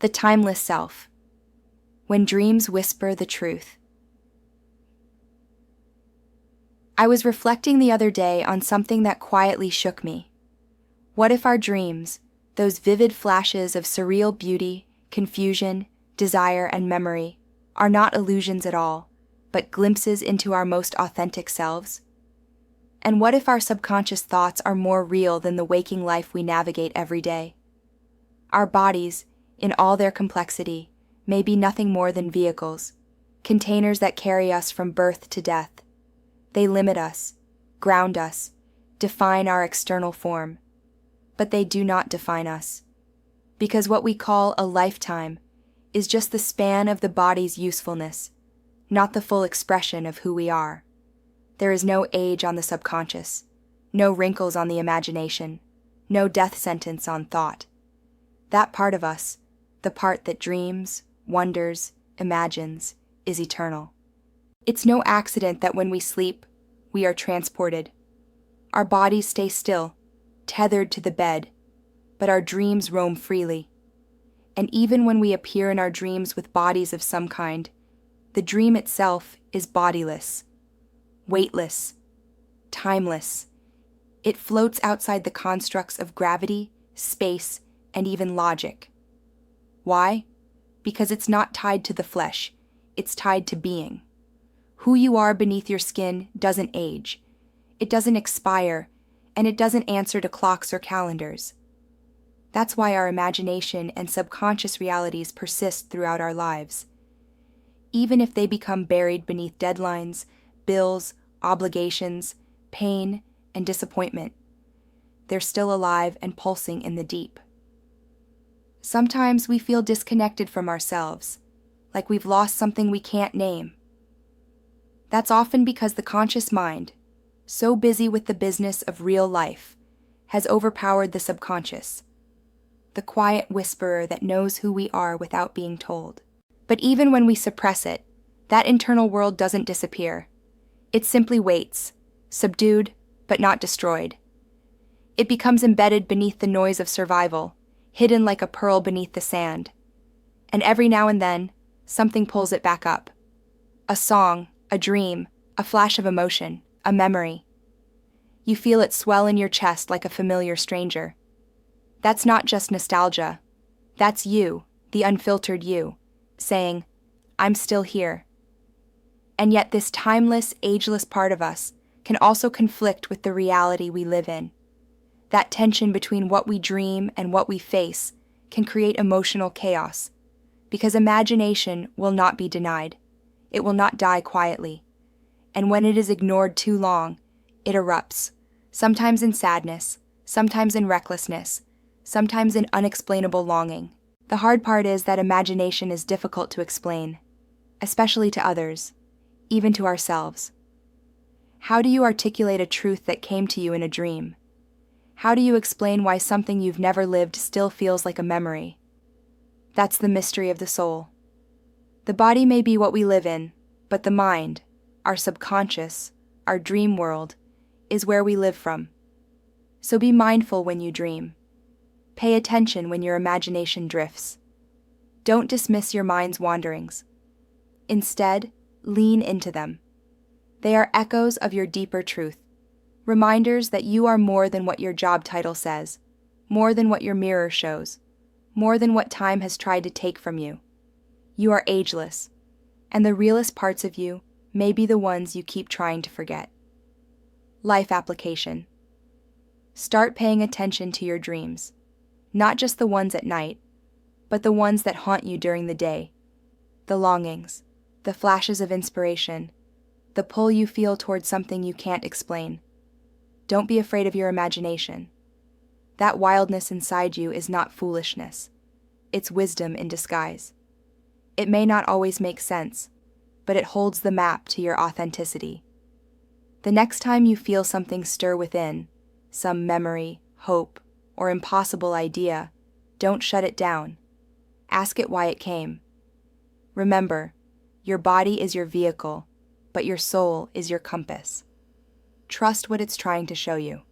The timeless self. When dreams whisper the truth. I was reflecting the other day on something that quietly shook me. What if our dreams, those vivid flashes of surreal beauty, confusion, desire, and memory, are not illusions at all, but glimpses into our most authentic selves? And what if our subconscious thoughts are more real than the waking life we navigate every day? Our bodies, in all their complexity, may be nothing more than vehicles, containers that carry us from birth to death. They limit us, ground us, define our external form. But they do not define us, because what we call a lifetime is just the span of the body's usefulness, not the full expression of who we are. There is no age on the subconscious, no wrinkles on the imagination, no death sentence on thought. That part of us, the part that dreams, wonders, imagines, is eternal. It's no accident that when we sleep, we are transported. Our bodies stay still, tethered to the bed, but our dreams roam freely. And even when we appear in our dreams with bodies of some kind, the dream itself is bodiless, weightless, timeless. It floats outside the constructs of gravity, space, and even logic. Why? Because it's not tied to the flesh, it's tied to being. Who you are beneath your skin doesn't age, it doesn't expire, and it doesn't answer to clocks or calendars. That's why our imagination and subconscious realities persist throughout our lives. Even if they become buried beneath deadlines, bills, obligations, pain, and disappointment, they're still alive and pulsing in the deep. Sometimes we feel disconnected from ourselves, like we've lost something we can't name. That's often because the conscious mind, so busy with the business of real life, has overpowered the subconscious, the quiet whisperer that knows who we are without being told. But even when we suppress it, that internal world doesn't disappear. It simply waits, subdued but not destroyed. It becomes embedded beneath the noise of survival, hidden like a pearl beneath the sand. And every now and then, something pulls it back up. A song, a dream, a flash of emotion, a memory. You feel it swell in your chest like a familiar stranger. That's not just nostalgia. That's you, the unfiltered you, saying, I'm still here. And yet this timeless, ageless part of us can also conflict with the reality we live in. That tension between what we dream and what we face can create emotional chaos, because imagination will not be denied. It will not die quietly. And when it is ignored too long, it erupts, sometimes in sadness, sometimes in recklessness, sometimes in unexplainable longing. The hard part is that imagination is difficult to explain, especially to others, even to ourselves. How do you articulate a truth that came to you in a dream? How do you explain why something you've never lived still feels like a memory? That's the mystery of the soul. The body may be what we live in, but the mind, our subconscious, our dream world, is where we live from. So be mindful when you dream. Pay attention when your imagination drifts. Don't dismiss your mind's wanderings. Instead, lean into them. They are echoes of your deeper truth, reminders that you are more than what your job title says, more than what your mirror shows, more than what time has tried to take from you. You are ageless, and the realest parts of you may be the ones you keep trying to forget. Life application. Start paying attention to your dreams, not just the ones at night, but the ones that haunt you during the day. The longings, the flashes of inspiration, the pull you feel towards something you can't explain. Don't be afraid of your imagination. That wildness inside you is not foolishness. It's wisdom in disguise. It may not always make sense, but it holds the map to your authenticity. The next time you feel something stir within, some memory, hope, or impossible idea, don't shut it down. Ask it why it came. Remember, your body is your vehicle, but your soul is your compass. Trust what it's trying to show you.